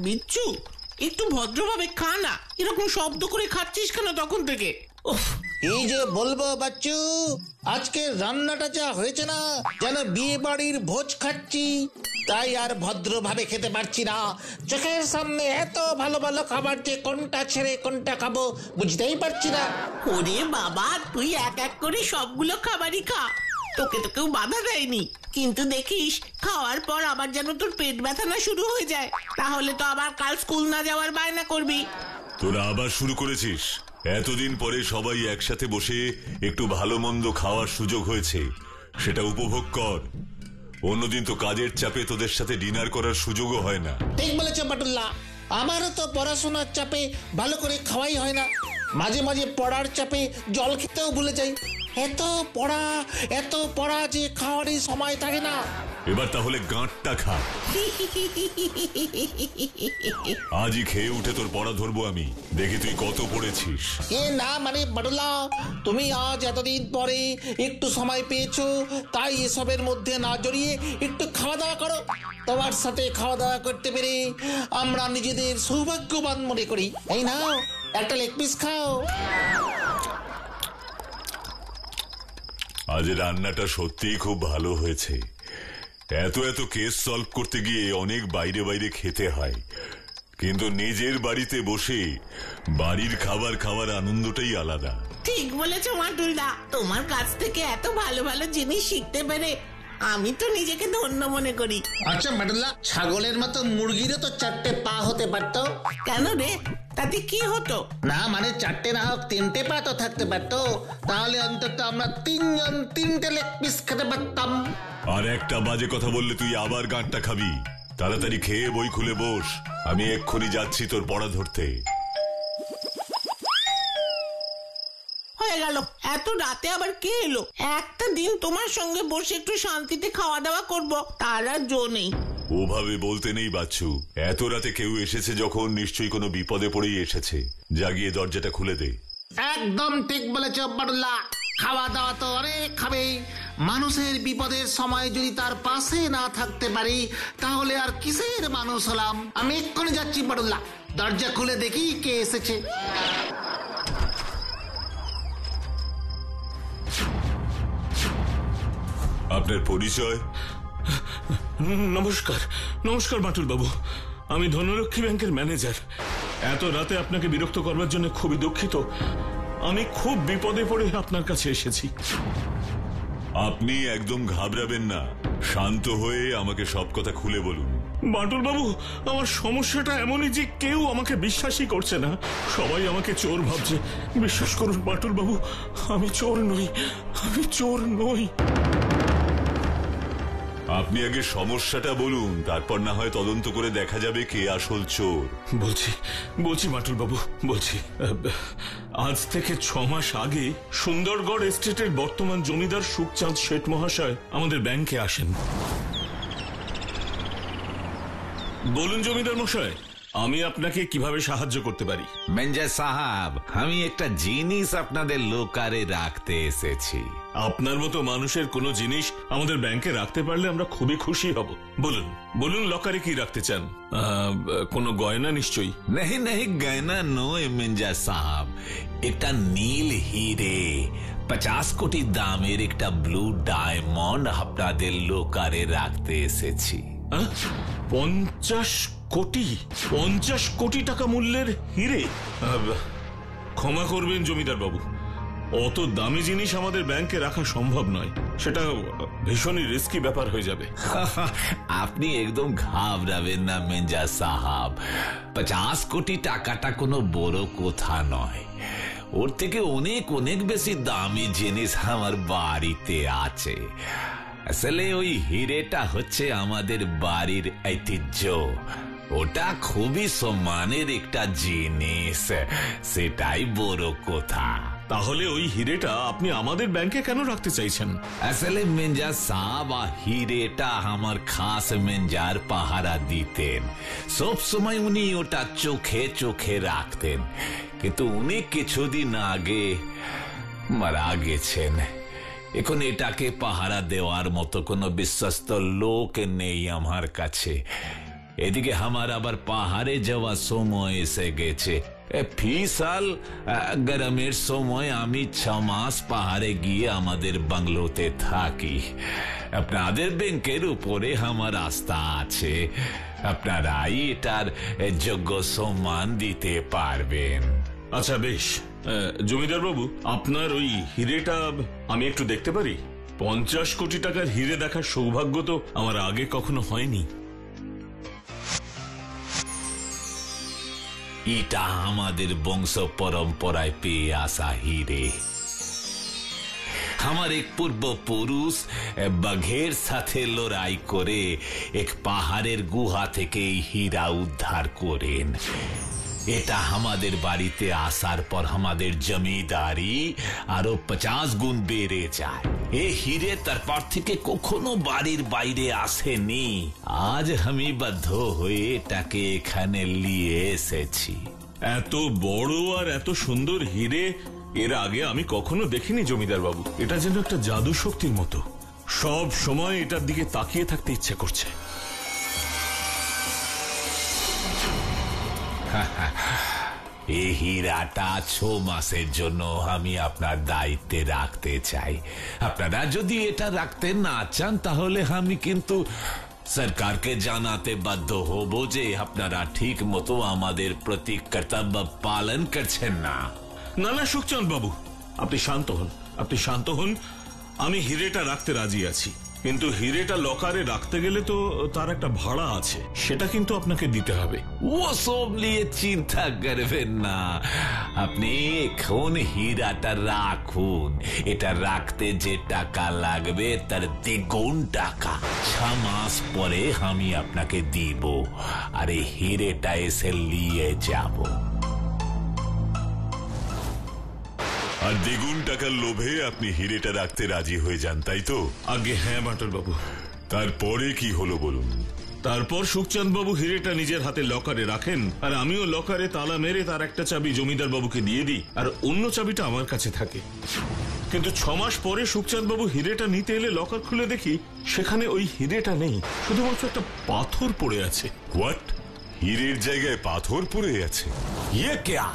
বিচ্ছু, একটু ভদ্রভাবে খা না, এরকম শব্দ করে খাচ্ছিস কেন তখন থেকে? এই যে বলবো বাচ্চু, আজকে রান্নাটা যা হয়েছে না, যেন বিয়ে বাড়ির ভোজ খাচ্ছি। তাই আর ভদ্রভাবে খেতে পারছি না। চোখের সামনে এত ভালো ভালো খাবার যে কোনটা ছেড়ে কোনটা খাবো বুঝতেই পারছি না। ওরে বাবা, তুই এক এক করে সবগুলো খাবারই খা, তোকে তো কেউ বাধা দেয়নি। কিন্তু দেখিস, খাওয়ার পর আবার যেন তোর পেট ব্যথা না শুরু হয়ে যায়, তাহলে তো আবার কাল স্কুল না যাওয়ার বায়না করবি। তোরা আবার শুরু করেছিস? এতদিন পরে সবাই একসাথে বসে একটু ভালো মন্দ খাওয়ার সুযোগ হয়েছে, সেটা উপভোগ কর। অন্যদিন তো কাজের চাপে তোদের সাথে ডিনার করার সুযোগও হয় না। ঠিক বলেছ বাটুল্লাহ, আমারও তো পড়াশোনার চাপে ভালো করে খাওয়াই হয় না। মাঝে মাঝে পড়ার চাপে জল খেতেও ভুলে যাই। এত পড়া যে খাওয়ারই সময় থাকে না। এবার তাহলে গাঁটটা খা। আজই খেয়ে উঠে তোর পড়া ধরবো আমি, দেখি তুই কত পড়েছিস। না মানে বাটুল্লাহ, তুমি আজ এতদিন পরে একটু সময় পেয়েছো, তাই এসবের মধ্যে না জড়িয়ে একটু খাওয়া দাওয়া করো। তোমার সাথে খাওয়া দাওয়া করতে পেরে আমরা নিজেদের সৌভাগ্যবান মনে করি। এই নাও, একটা লেগ পিস খাও। আজ রান্নাটা সত্যিই খুব ভালো হয়েছে। এত কেস সলভ করতে গিয়ে অনেক বাইরে বাইরে খেতে হয়, কিন্তু নিজের বাড়িতে বসে বাড়ির খাবার খাওয়ার আনন্দটাই আলাদা। ঠিক বলেছো মাটুলদা, তোমার কাছ থেকে এত ভালো ভালো জিনিস শিখতে পেরে আমি তো নিজেকে ধন্য মনে করি। আচ্ছা বাটুল্লাহ, ছাগলের মতো মুরগিরও তো 4টে পা হতে পারতো। কেন রে, তাতে কি হতো? না মানে 4টে না হোক 3টে পা তো থাকতে পারতো, তাহলে অন্তত আমরা 3জন 3টে লেগ পিস খেতে পারতাম। আর একটা বাজে কথা বললে তুই আবার গাঁটটা খাবি। তাড়াতাড়ি খেয়ে বই খুলে বস, আমি এক্ষুনি যাচ্ছি তোর পড়া ধরতে। হয়ে গেল, এত রাতে আবার কে এলো? একটা দিন তোমার সঙ্গে বসে একটু শান্তিতে খাওয়া দাওয়া করবো, তার আর জো নেই। ওভাবে বলতে নেই বাচ্চু, এত রাতে কেউ এসেছে যখন নিশ্চয়ই কোনো বিপদে পড়েই এসেছে। জাগিয়ে দরজাটা খুলে দে। একদম ঠিক বলেছ বাটুল্লাহ, খাওয়া দাওয়া তো অনেক খাবে। মানুষের বিপদের সময় যদি তার পাশে না থাকতে পারি, তাহলে আর কিসের মানুষ হলাম। আমি এক্ষুনি যাচ্ছি বাটুল্লাহ, দরজা খুলে দেখি কে এসেছে। আপনার পরিচয়? নমস্কার বাটুল বাবু, আমি ধনলক্ষ্মী ব্যাংকের ম্যানেজার। এত রাতে আপনাকে বিরক্ত করবার জন্য খুবই দুঃখিত। আমি খুব বিপদে পড়ে আপনার কাছে এসেছি। আপনি একদম ঘাবড়াবেন না, শান্ত হয়ে আমাকে সব কথা খুলে বলুন। বাটুল বাবু, আমার সমস্যাটা এমনই যে কেউ আমাকে বিশ্বাসই করছে না। সবাই আমাকে চোর ভাবছে। বিশ্বাস করুন বাটুল বাবু, আমি চোর নই। আপনি আগে সমস্যাটা বলুন, তারপর না হয় তদন্ত করে দেখা যাবে কে আসল চোর। বলছি বাটুল বাবু, বলছি। আজ থেকে 6 মাস আগে সুন্দরগড় এস্টেটের বর্তমান জমিদার সুখচাঁদ শেঠ মহাশয় আমাদের ব্যাংকে আসেন। বলুন জমিদার মশাই, আমি আপনাকে কিভাবে সাহায্য করতে পারি? মেঞ্জা সাহাব, আমি একটা জিনিস আপনাদের লোকারে রাখতে এসেছি। আপনার মতো মানুষের কোনো জিনিস আমাদের ব্যাংকে রাখতে পারলে আমরা খুবই খুশি হব। বলুন লকারে কি রাখতে চান? কোনো গয়না নিশ্চয়ই? नहीं गहना নয় মেঞ্জা সাহাব, একটা নীল হিরে 50 কোটি দামের একটা ব্লু ডায়মন্ড আপনাদের লোকারে রাখতে এসেছি। 50 কোটি টাকা মূল্যের হিরে? ক্ষমা করবেন জমিদার বাবু, অত দামি জিনিস আমাদের ব্যাংকে রাখা সম্ভব নয়। সেটা ভীষণই রিস্কি ব্যাপার হয়ে যাবে। আপনি একদম ঘাবড়াবেন না মেঞ্জা সাহাব, 50 কোটি টাকাটা কোনো বড় কথা নয়। ওর থেকে অনেক বেশি দামি জিনিস আমার বাড়িতে আছে। আসলে ওই হিরেটা হচ্ছে আমাদের বাড়ির ঐতিহ্য। ওটা খুবই সম্মানের একটা জিনিস, সেটাই বড় কথা। তাহলে ওই হিরেটা আপনি আমাদের ব্যাংকে কেন রাখতে চাইছেন? আসলে মেঞ্জা সাহাব, হিরেটা আমার খাস মেঞ্জার পাহারা দিতেন। সব সময় উনি ওটা চোখে রাখতেন, কিন্তু উনি কিছুদিন আগে মারা গেছেন। এখন এটাকে পাহারা দেওয়ার মতো কোনো বিশ্বস্ত লোক নেই আমার কাছে। এদিকে আমার আবার পাহাড়ে যাওয়া সময় এসে গেছে। ফি সাল গরমের সময় আমি 6 মাস পাহাড়ে গিয়ে আমাদের বাংলোতে থাকি। আপনাদের ব্যাংকের উপরে আমার আস্থা আছে, আপনারাই এটার যোগ্য সম্মান দিতে পারবেন। আচ্ছা বেশ, জমিদার বাবু, আপনার ওই হিরেটা আমি একটু দেখতে পারি? 50 কোটি টাকার হিরে দেখার সৌভাগ্য তো আমার আগে কখনো হয়নি। এটা আমাদের বংশ পরম্পরায় পেয়ে আসা হিরে। আমার এক পূর্বপুরুষ বাঘের সাথে লড়াই করে এক পাহাড়ের গুহা থেকে এই হীরা উদ্ধার করেন। এটা আমাদের বাড়িতে আসার পর আমাদের জমিদারি আরো 50 গুণ বেড়ে যায়। এই হিরে তারপর থেকে কখনো বাড়ির বাইরে আসেনি। আজ আমি বাধ্য হয়ে এটাকে এখানে নিয়ে এসেছি। এত বড় আর এত সুন্দর হিরে এর আগে আমি কখনো দেখিনি জমিদার বাবু। এটা যেন একটা জাদু শক্তির মতো, সব সময় এটার দিকে তাকিয়ে থাকতে ইচ্ছে করছে। এই হীরাটা 6 মাসের জন্য আমি আপনার দায়িত্বে রাখতে চাই। আপনারা যদি এটা রাখতে না চান তাহলে আমি কিন্তু সরকারকে জানাতে বাধ্য হব যে আপনারা ঠিক মতো আমাদের প্রতি কর্তব্য পালন করছেন না। না না সুখচাঁদ বাবু, আপনি শান্ত হন, আপনি শান্ত হন। আমি হিরেটা রাখতে রাজি আছি, কিন্তু হিরেটা লকারে রাখতে গেলে তো তার একটা ভাড়া আছে, সেটা কিন্তু আপনাকে দিতে হবে। ও সব নিয়ে চিন্তা করবেন না, আপনি এখন হীরাটা রাখুন। এটা রাখতে যে টাকা লাগবে তার 2 গুণ টাকা 6 মাস পরে আমি আপনাকে দিব, আর এই হিরেটা এসে নিয়ে যাব। আর 2 গুণ টাকার লোভে আপনি হিরেটা রাখতে রাজি হয়ে যান, তাই তো? আগে হ্যাঁ বাটুল বাবু। তারপরে কি হলো বলুন? তারপর সুখচাঁদ বাবু হিরেটা নিজের হাতে লকারে রাখেন, আর আমিও লকারে তালা মেরে তার একটা চাবি জমিদার বাবুকে দিয়ে দিই, আর অন্য চাবিটা আমার কাছে থাকে। কিন্তু 6 মাস পরে সুখচাঁদ বাবু হিরেটা নিতে এলে লকার খুলে দেখি সেখানে ওই হিরেটা নেই, শুধুমাত্র একটা পাথর পড়ে আছে। হোয়াট? হিরের জায়গায় পাথর পড়ে আছে? ইয়ে কেয়া,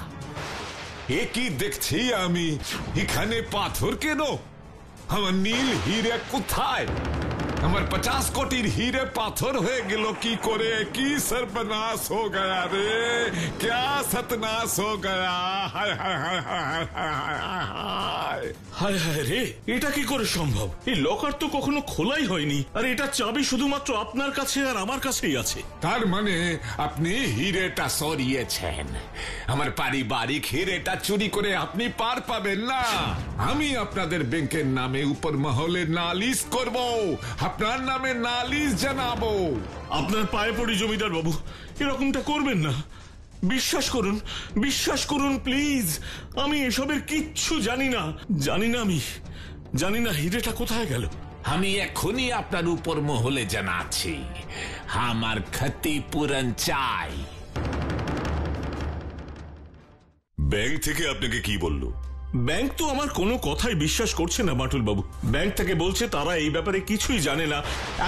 এ কি দেখছি আমি? এখানে পাথর কেন? আমার নীল হিরে কোথায়? আমার 50 কোটির হিরে পাথর হয়ে গেল কি করে? কি সর্বনাশ হো গয়া রে, ক্যা সতনাশ হো গয়া। হায় হায় হায় হায় হায় হায়। হায় হায় রে, এটা কি করে সম্ভব? এই লকার তো কখনো খোলাই হয়নি, আর এটা চাবি শুধুমাত্র আপনার কাছে আর আমার কাছেই আছে। তার মানে আপনি হিরেটা সরিয়েছেন। আমার পারিবারিক হিরেটা চুরি করে আপনি পার পাবেন না। আমি আপনাদের ব্যাংকের নামে উপর মহলে নালিশ করব, আপনার নামে নালিশ জানাবো। আপনার পায়ে পড়ি জমিদার বাবু, এরকমটা করবেন না। বিশ্বাস করুন, বিশ্বাস করুন প্লিজ। আমি এসবের কিচ্ছু জানি না। আমি জানি না হিরেটা কোথায় গেল। আমি এখনই আপনার উপর মহলে জানাচ্ছি, আমার ক্ষতিপূরণ চাই। ব্যাংক থেকে আপনাকে কি বললো? ব্যাংক তো আমার কোনো কথাই বিশ্বাস করছে না বাটুল বাবু। ব্যাংক থেকে বলছে তারা এই ব্যাপারে কিছুই জানে না।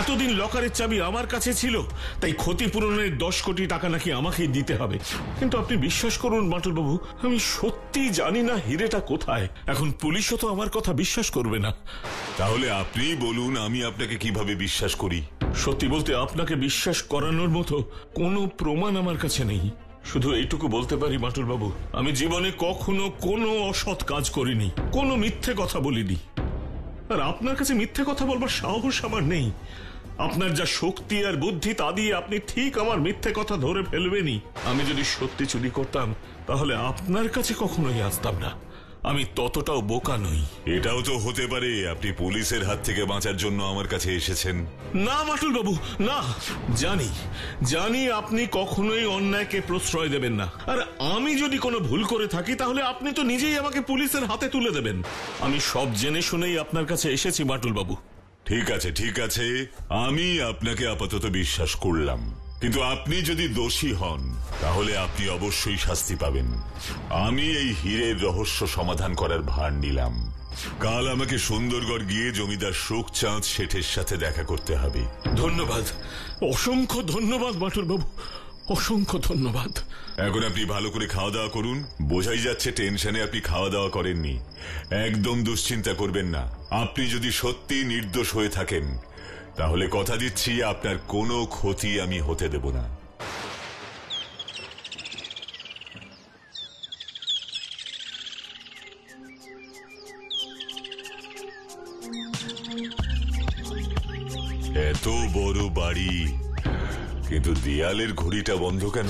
এতদিন লকারের চাবি আমার কাছে ছিল, তাই ক্ষতিপূরণের 10 কোটি টাকা নাকি আমাকেই দিতে হবে। কিন্তু আপনি বিশ্বাস করুন বাটুল বাবু, আমি সত্যি জানি না হিরেটা কোথায়। এখন পুলিশও তো আমার কথা বিশ্বাস করবে না। তাহলে আপনি বলুন, আমি আপনাকে কিভাবে বিশ্বাস করি? সত্যি বলতে আপনাকে বিশ্বাস করানোর মতো কোনো প্রমাণ আমার কাছে নেই। শুধু এইটুকু বলতে পারি বাটুল বাবু, আমি জীবনে কখনো কোনো অসৎ কাজ করিনি, কোনো মিথ্যে কথা বলিনি। আর আপনার কাছে মিথ্যে কথা বলবার সাহস আমার নেই। আপনার যা শক্তি আর বুদ্ধি তা দিয়ে আপনি ঠিক আমার মিথ্যে কথা ধরে ফেলবেনই। আমি যদি সত্যি চুরি করতাম তাহলে আপনার কাছে কখনোই আসতাম না। আমি ততটাও বোকা নই। এটাও তো হতে পারে আপনি পুলিশের হাত থেকে বাঁচার জন্য আমার কাছে এসেছেন। না বাটুল বাবু, না। জানি আপনি কখনোই অন্যায়কে প্রশ্রয় দেবেন না। আর আমি যদি কোনো ভুল করে থাকি তাহলে আপনি তো নিজেই আমাকে পুলিশের হাতে তুলে দেবেন। আমি সব জেনে শুনেই আপনার কাছে এসেছি বাটুল বাবু। ঠিক আছে, ঠিক আছে, আমি আপনাকে আপাতত বিশ্বাস করলাম। কিন্তু আপনি যদি দোষী হন তাহলে আপনি অবশ্যই শাস্তি পাবেন। আমি এই হীরের রহস্য সমাধান করার ভার নিলাম। কাল আমাকে সুন্দরগড় গিয়ে জমিদার শোকচাঁদ শেঠের সাথে দেখা করতে হবে। ধন্যবাদ, অসংখ্য ধন্যবাদ বাটুল বাবু, অসংখ্য ধন্যবাদ। এখন আপনি ভালো করে খাওয়া দাওয়া করুন। বোঝাই যাচ্ছে টেনশনে আপনি খাওয়া দাওয়া করেননি। একদম দুশ্চিন্তা করবেন না। আপনি যদি সত্যি নির্দোষ হয়ে থাকেন তাহলে কথা দিচ্ছি আপনার কোনো ক্ষতি আমি হতে দেব না। এত বড় বাড়ি, কিন্তু দেয়ালের ঘড়িটা বন্ধ কেন?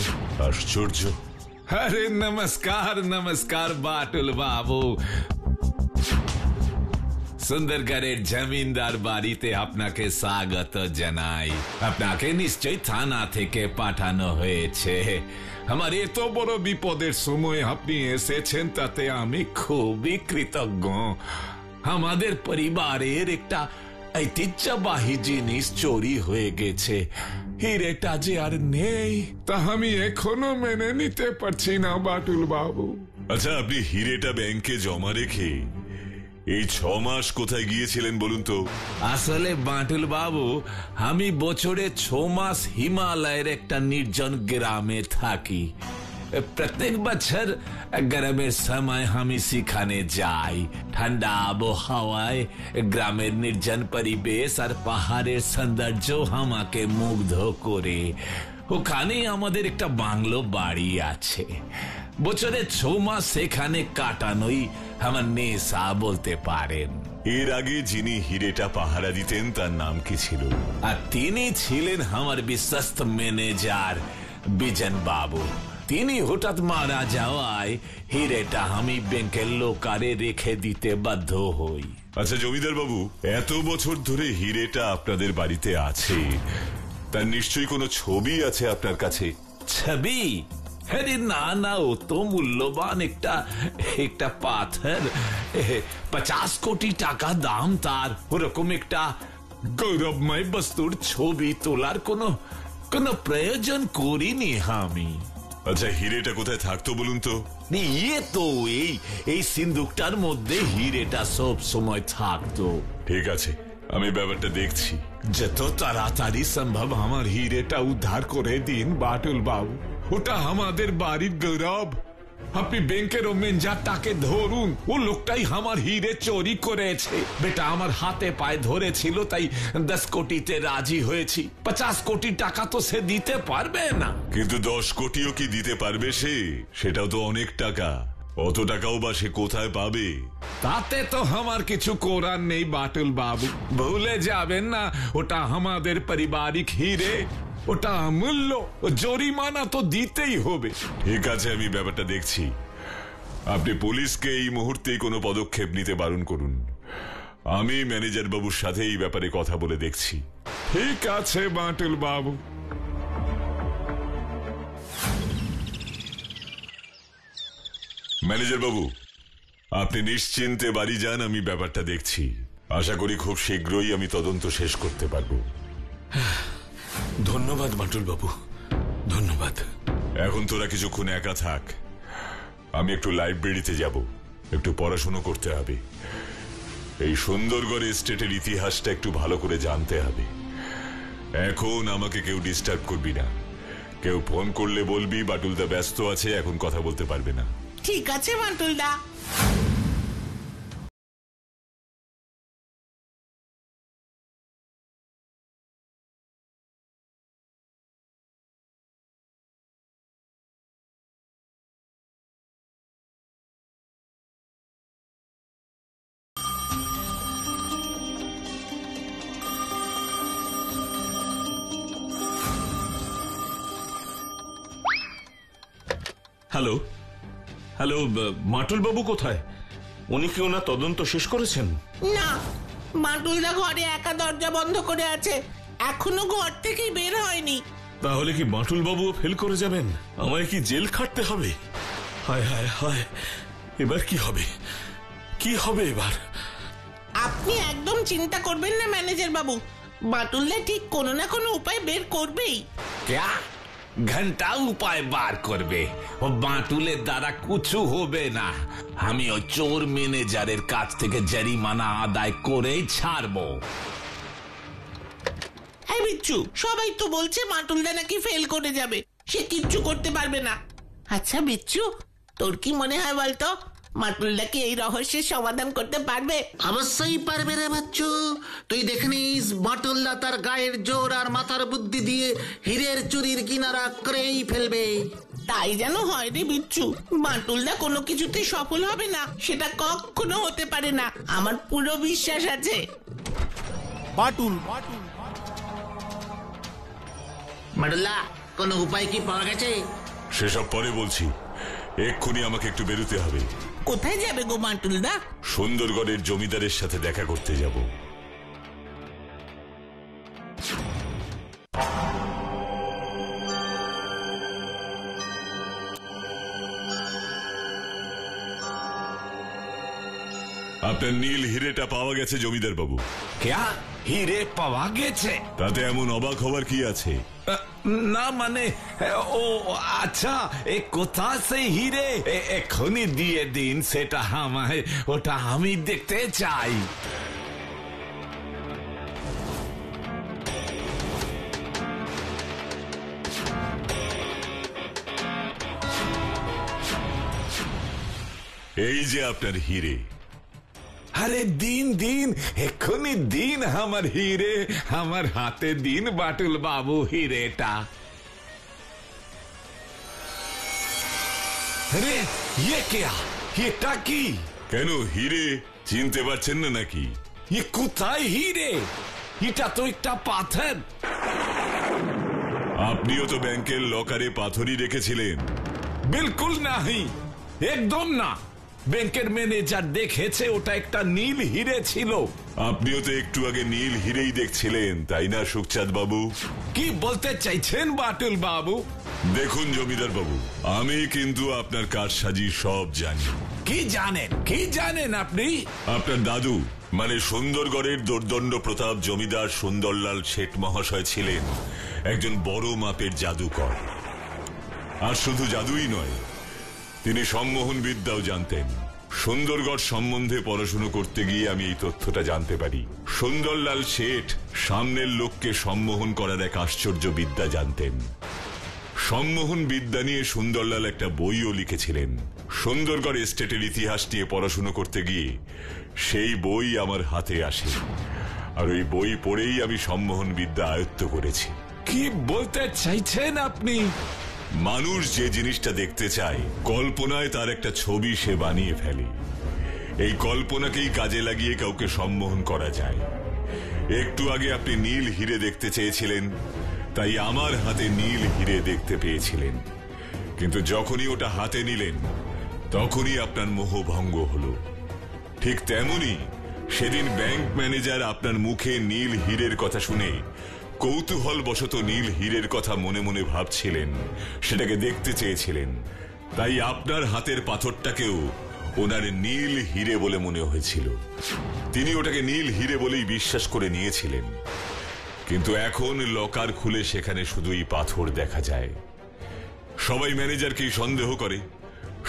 আশ্চর্য। আরে নমস্কার নমস্কার বাটুল বাবু, সুন্দরগড়ের জমিদার বাড়িতে আপনাকে স্বাগত জানাই। আপনাকে নিশ্চয়ই থানা থেকে পাঠানো হয়েছে। আমার এত বড় বিপদের সময় আপনি এসেছেন, তাতে আমি খুবই কৃতজ্ঞ। আমাদের পরিবারের একটা ঐতিহ্যবাহী জিনিস চুরি হয়ে গেছে। হিরেটা যে আর নেই তা আমি এখনো মেনে নিতে পারছি না বাটুল বাবু। আচ্ছা, আপনি হিরেটা ব্যাংকে জমা রেখে এই 6 মাস কোথায় গিয়েছিলেন বলুন তো? আসলে বাটুল বাবু, আমি বছরে 6 মাস হিমালয়ের একটা নির্জন গ্রামে থাকি। প্রত্যেক বছর গরমের সময় আমি সেখানে যাই। ঠান্ডা আবহাওয়ায় গ্রামের নির্জন পরিবেশ আর পাহাড়ের সৌন্দর্য আমাকে মুগ্ধ করে। ওখানে আমাদের একটা বাংলো বাড়ি আছে। বছরে 6 মাস সেখানে কাটানোই আমার নেশা বলতে পারেন। এর আগে যিনি হিরেটা পাহারা দিতেন তার নাম কি ছিল? আর তিনি ছিলেন আমার বিশ্বস্ত ম্যানেজার বিজন বাবু। তিনি হঠাৎ মারা যাওয়ায় হিরেটা আমি ব্যাংকের লোকারে রেখে দিতে বাধ্য হই। আচ্ছা জমিদার বাবু, এত বছর ধরে হিরেটা আপনাদের বাড়িতে আছে, তার নিশ্চয়ই কোনো ছবি আছে আপনার কাছে? ছবি? আরে না না, ও তো মূল্যবান একটা পাথর। 50 কোটি টাকা দাম তার। ওরকম একটা গৌরবময় বস্তুর ছবি তোলার কোনো প্রয়োজন করিনি আমি। আচ্ছা, হিরেটা কোথায় থাকতো বলুন তো? ইয়ে তো এই সিন্দুকটার মধ্যে হিরেটা সব সময় থাকতো। ঠিক আছে, আমি ব্যাপারটা দেখছি। যত তাড়াতাড়ি সম্ভব আমার হিরেটা উদ্ধার করে দিন বাটুল বাবু। ওটা আমাদের বাড়ির গৌরব। আপনি ব্যাংকের ম্যানেজারটাকে ধরুন, ও লোকটাই আমার হিরে চুরি করেছে। বেটা আমার হাতে পায়ে ধরেছিল, তাই 10 কোটিতে রাজি হয়েছি। 50 কোটি টাকা তো সে দিতে পারবে না। কিন্তু 10 কোটিও কি দিতে পারবে সে? সেটাও তো অনেক টাকা। অত টাকাও বা সে কোথায় পাবে? তাতে তো আমার কিছু করার নেই বাটুল বাবু। ভুলে যাবেন না, ওটা আমাদের পারিবারিক হিরে। ওটা অমূল্য, জরিমানা তো দিতেই হবে। ঠিক আছে, আমি ব্যাপারটা দেখছি। আপনি পুলিশকে এই মুহূর্তে কোনো পদক্ষেপ নিতে বারণ করুন। আমি ম্যানেজার বাবুর সাথে এই ব্যাপারে কথা বলে দেখছি। ঠিক আছে বাটুল বাবু। ম্যানেজার বাবু, আপনি নিশ্চিন্তে বাড়ি যান, আমি ব্যাপারটা দেখছি। আশা করি খুব শীঘ্রই আমি তদন্ত শেষ করতে পারবো। ধন্যবাদ বাটুল বাবু, ধন্যবাদ। এখন তোরা কিছুক্ষণ একা থাক। আমি একটু লাইব্রেরিতে যাব, একটু পড়াশুনো করতে হবে। এই সুন্দরগড় এস্টেটের ইতিহাসটা একটু ভালো করে জানতে হবে। এখন আমাকে কেউ ডিস্টার্ব করবি না। কেউ ফোন করলে বলবি বাটুলদা ব্যস্ত আছে, এখন কথা বলতে পারবে না। ঠিক আছে বাটুলদা। হ্যালো হ্যালো, মাটুল বাবু কোথায়? উনি কি ওনার তদন্ত শেষ করেছেন? না, বাটুলদা ঘরে একা দরজা বন্ধ করে আছে, এখনো ঘর থেকেই বের হয়নি। তাহলে কি বাটুল বাবুও ফেল করে যাবেন? আমায় কি জেল খাটতে হবে? হায় হায় হায়, এবার কি হবে? কি হবে এবার? আপনি একদম চিন্তা করবেন না ম্যানেজার বাবু, বাটুলদা ঠিক কোনো না কোনো উপায় বের করবেই। क्या ঘন্টা উপায় বার করবে। ও বাটুলের দ্বারা কিছু হবে না। আমি ওই চোর ম্যানেজারের কাছ থেকে জরিমানা আদায় করেই ছাড়বো। হ্যাঁ বিচ্ছু, সবাই তো বলছে মাটুলদা নাকি ফেল করে যাবে, সে কিচ্ছু করতে পারবে না। আচ্ছা বিচ্ছু, তোর কি মনে হয় বলতো, মাটুলদা কি এই রহস্যের সমাধান করতে পারবে? অবশ্যই পারবে রে বাচ্চু। তুই দেখে নিস, বাটুলদা তার গায়ের জোর আর মাথার বুদ্ধি দিয়ে হীরের চুরির কিনারা করেই ফেলবে। তাই যেন হয় রে বিচ্ছু, মাটুলদা কোনো কিছুতে সফল হবে না, সেটা কখনো হতে পারে না, আমার পুরো বিশ্বাস আছে। বাটুল বাটুলদা, কোনো উপায় কি পাওয়া গেছে? সেসব পরে বলছি, এক্ষুনি আমাকে একটু বেরোতে হবে। কোথায় যাবে গো মাটুলদা? সুন্দরগড়ের জমিদারের সাথে দেখা করতে যাব। আপনার নীল হিরেটা পাওয়া গেছে জমিদার বাবু। ক্যা হিরে পাওয়া গেছে? তাতে এমন অবাক হওয়ার কি আছে? না মানে, ও আচ্ছা, এ কোথা সে হিরে? এখনই দিয়ে দিন সেটা আমায়, ওটা আমি দেখতে চাই। এই যে আপনার হিরে। আরে দিন দিন, এক্ষুনি দিন আমার হিরে, আমার হাতে দিন বাটুল বাবু হিরেটা। আরে ইয়ে কেয়া, এটা কি? কেন, হিরে চিনতে পারছেন না নাকি? ये কোথায় হিরে? এটা তো একটা পাথর। আপনিও তো ব্যাংকের লকারে পাথরই রেখেছিলেন। বিলকুল নাহি, একদম না। ব্যাংকের ম্যানেজার দেখেছে ওটা একটা নীল হিরে ছিল। আপনিও তো একটু আগে নীল হিরেই দেখছিলেন, তাই না সুখচাঁদ বাবু? কি বলতে চাইছেন বাটুল বাবু? দেখুন জমিদার বাবু, আমি কিন্তু আপনার কারসাজি সব জানি। কি জানেন, কি জানেন আপনি? আপনার দাদু মানে সুন্দরগড়ের দোর্দণ্ড প্রতাপ জমিদার সুন্দরলাল শেঠ মহাশয় ছিলেন একজন বড় মাপের জাদুকর। আর শুধু জাদুই নয়, তিনি সম্মোহন বিদ্যাও জানতেন। সুন্দরগড় সম্বন্ধে পড়াশুনো করতে গিয়ে আমি এই তথ্যটা জানতে পারি। সুন্দরলাল শেঠ সামনের লোককে সম্মোহন করার এক আশ্চর্য বিদ্যা জানতেন। সম্মোহন বিদ্যা নিয়ে সুন্দরলাল একটা বইও লিখেছিলেন। সুন্দরগড় এস্টেটের ইতিহাস নিয়ে পড়াশুনো করতে গিয়ে সেই বই আমার হাতে আসে, আর ওই বই পড়েই আমি সম্মোহন বিদ্যা আয়ত্ত করেছি। কি বলতে চাইছেন আপনি? মানুষ যে জিনিসটা দেখতে চায়, কল্পনায় তার একটা ছবি সে বানিয়ে ফেলে। এই কল্পনাকেই কাজে লাগিয়ে কাউকে সম্মোহন করা যায়। একটু আগে আপনি নীল হিরে দেখতে চেয়েছিলেন, তাই আমার হাতে নীল হিরে দেখতে পেয়েছিলেন। কিন্তু যখনই ওটা হাতে নিলেন, তখনই আপনার মোহ ভঙ্গ হলো। ঠিক তেমনি সেদিন ব্যাংক ম্যানেজার আপনার মুখে নীল হীরের কথা শুনে কৌতূহল বশত নীল হীরের কথা মনে মনে ভাবছিলেন, সেটাকে দেখতে চেয়েছিলেন। তাই আপনার হাতের পাথরটাকেও ওনার নীল হীরে বলে মনে হয়েছিল। তিনি ওটাকে নীল হীরে বলেই বিশ্বাস করে নিয়েছিলেন। কিন্তু এখন লকার খুলে সেখানে শুধুই পাথর দেখা যায়। সবাই ম্যানেজারকেই সন্দেহ করে।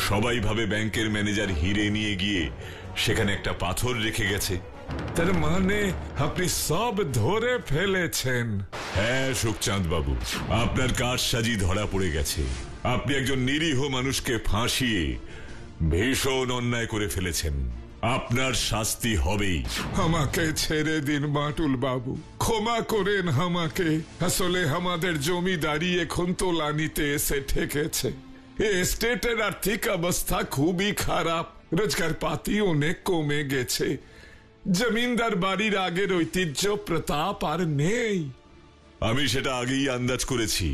সবাই ভাবে ব্যাংকের ম্যানেজার হিরে নিয়ে গিয়ে সেখানে একটা পাথর রেখে গেছে। তার মানে আপনি সব ধরে ফেলেছেন? হ্যাঁ সুখচাঁদ বাবু, আপনার কারসাজি ধরা পড়ে গেছে। আপনি একজন নিরীহ মানুষকে ফাঁসিয়ে ভীষণ অন্যায় করে ফেলেছেন। আপনার শাস্তি হবেই। আমাকে ছেড়ে দিন বাটুল বাবু, ক্ষমা করেন আমাকে। আসলে আমাদের জমিদারি এখন তোলানিতে এসে ঠেকেছে। এস্টেটের আর্থিক অবস্থা খুবই খারাপ, রোজগার পাতি অনেক কমে গেছে। জমিদার বাড়ির আগের ঐতিহ্য প্রতাপ আর নেই। আমি সেটা আগেই আন্দাজ করেছি।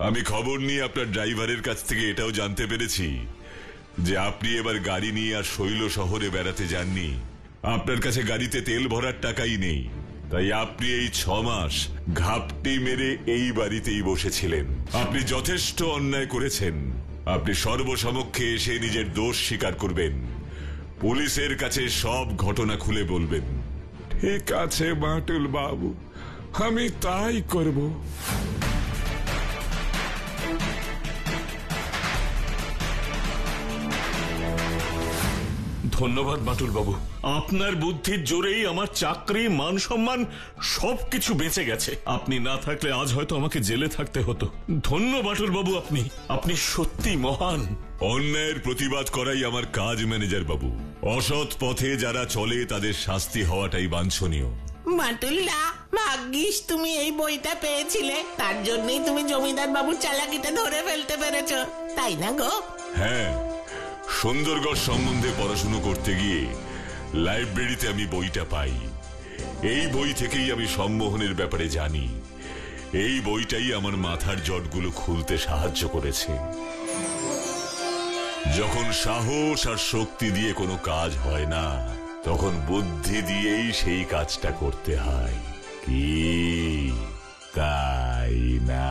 আমি খবর নিয়ে আপনার ড্রাইভারের কাছ থেকে এটাও জানতে পেরেছি যে আপনি এবার গাড়ি নিয়ে আর শৈল শহরে বেড়াতে যাননি। আপনার কাছে গাড়িতে তেল ভরার টাকাই নেই, তাই আপনি এই 6 মাস ঘাপটি মেরে এই বাড়িতেই বসেছিলেন। আপনি যথেষ্ট অন্যায় করেছেন। আপনি সর্বসমক্ষে এসে নিজের দোষ স্বীকার করবেন, পুলিশের কাছে সব ঘটনা খুলে বলবেন। ঠিক আছে বাটুল বাবু, আমি তাই করব। ধন্যবাদ বাটুল বাবু, আপনার বুদ্ধির জোরেই আমার চাকরি, মান সম্মান সবকিছু বেঁচে গেছে। আপনি না থাকলে আজ হয়তো আমাকে জেলে থাকতে হতো। ধন্য বাটুল বাবু, আপনি সত্যি মহান। অন্যায়ের প্রতিবাদ করাই আমার কাজ ম্যানেজার বাবু। অসৎ পথে যারা চলে তাদের শাস্তি হওয়াটাই বাঞ্ছনীয়। বাটুলদা, ভাগ্যিস তুমি এই বইটা পেয়েছিলে, তার জন্যই তুমি জমিদার বাবুর চালাকিটা ধরে ফেলতে পেরেছো, তাই না গো? হ্যাঁ, সুন্দরগড় সম্বন্ধে পড়াশুনো করতে গিয়ে লাইব্রেরিতে আমি বইটা পাই। এই বই থেকেই আমি সম্মোহনের ব্যাপারে জানি। এই বইটাই আমার মাথার জটগুলো খুলতে সাহায্য করেছে। যখন সাহস আর শক্তি দিয়ে কোনো কাজ হয় না, তখন বুদ্ধি দিয়েই সেই কাজটা করতে হয়, কি তাই না?